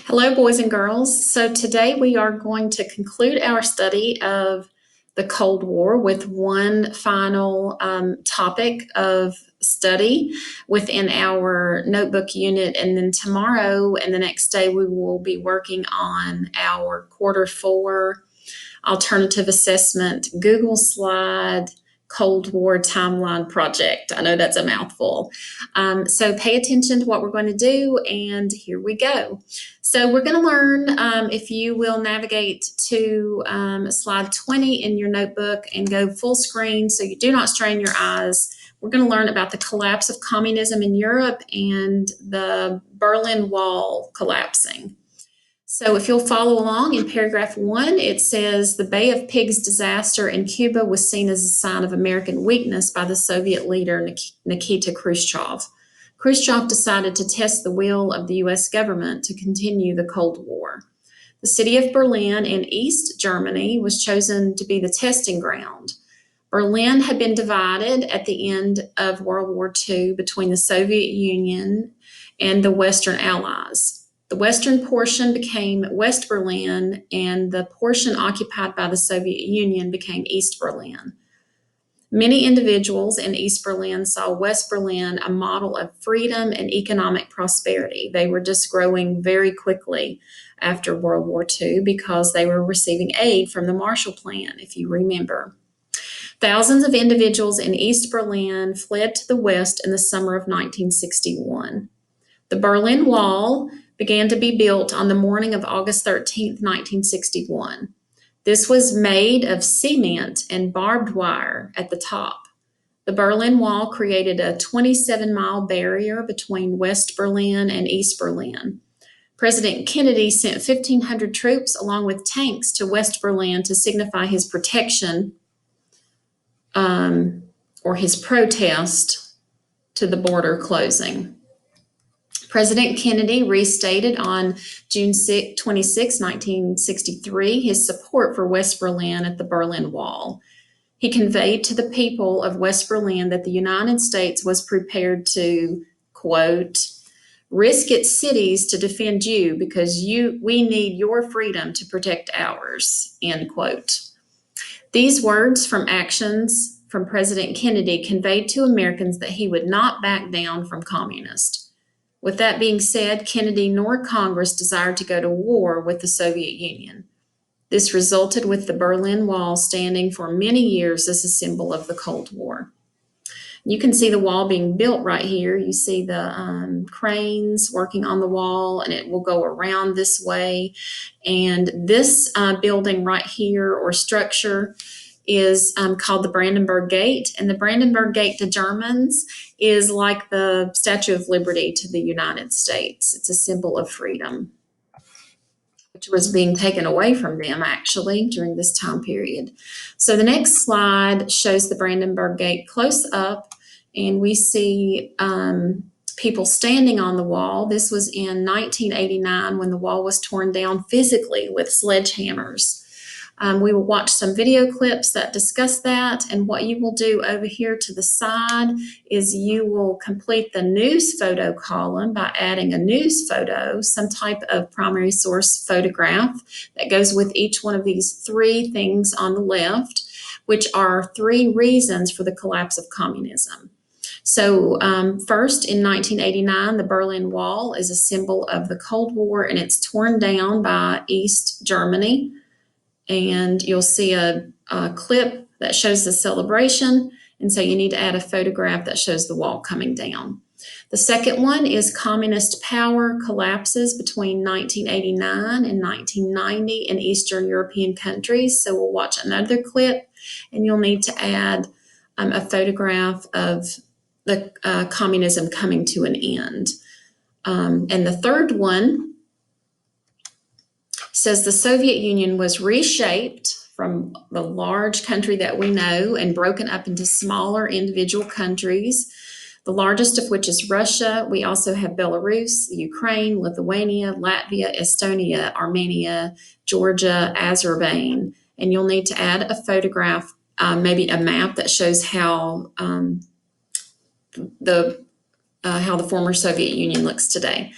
Hello, boys and girls. So today we are going to conclude our study of the Cold War with one final topic of study within our notebook unit. And then tomorrow and the next day, we will be working on our Q4 alternative assessment Google slide Cold War timeline project. I know that's a mouthful. So pay attention to what we're going to do, and here we go. So we're going to learn, if you will navigate to slide 20 in your notebook and go full screen so you do not strain your eyes. We're going to learn about the collapse of communism in Europe and the Berlin Wall collapsing. So if you'll follow along in paragraph 1, it says the Bay of Pigs disaster in Cuba was seen as a sign of American weakness by the Soviet leader Nikita Khrushchev. Khrushchev decided to test the will of the U.S. government to continue the Cold War. The city of Berlin in East Germany was chosen to be the testing ground. Berlin had been divided at the end of World War II between the Soviet Union and the Western Allies. The western portion became West Berlin, and the portion occupied by the Soviet Union became East Berlin. Many individuals in East Berlin saw West Berlin a model of freedom and economic prosperity. They were just growing very quickly after World War II because they were receiving aid from the Marshall Plan, if you remember. Thousands of individuals in East Berlin fled to the West in the summer of 1961. The Berlin Wall began to be built on the morning of August 13, 1961. This was made of cement and barbed wire at the top. The Berlin Wall created a 27-mile barrier between West Berlin and East Berlin. President Kennedy sent 1,500 troops along with tanks to West Berlin to signify his protection or his protest to the border closing. President Kennedy restated on June 26, 1963, his support for West Berlin at the Berlin Wall. He conveyed to the people of West Berlin that the United States was prepared to, quote, risk its cities to defend you because we need your freedom to protect ours, end quote. These words from actions from President Kennedy conveyed to Americans that he would not back down from communists. With that being said, Kennedy nor Congress desired to go to war with the Soviet Union. This resulted with the Berlin Wall standing for many years as a symbol of the Cold War. You can see the wall being built right here. You see the cranes working on the wall, and it will go around this way. And this building right here, or structure, is called the Brandenburg Gate. And the Brandenburg Gate to Germans is like the Statue of Liberty to the United States. It's a symbol of freedom, which was being taken away from them actually during this time period. So the next slide shows the Brandenburg Gate close up, and we see people standing on the wall. This was in 1989 when the wall was torn down physically with sledgehammers. We will watch some video clips that discuss that, and what you will do over here to the side is you will complete the news photo column by adding a news photo, some type of primary source photograph that goes with each one of these 3 things on the left, which are 3 reasons for the collapse of communism. So first, in 1989, the Berlin Wall is a symbol of the Cold War, and it's torn down by East Germany. And you'll see a clip that shows the celebration, and so you need to add a photograph that shows the wall coming down. The second one is communist power collapses between 1989 and 1990 in Eastern European countries. So we'll watch another clip, and you'll need to add a photograph of the communism coming to an end. And the third one says the Soviet Union was reshaped from the large country that we know and broken up into smaller individual countries, the largest of which is Russia. We also have Belarus, Ukraine, Lithuania, Latvia, Estonia, Armenia, Georgia, Azerbaijan. And you'll need to add a photograph, maybe a map that shows how the former Soviet Union looks today.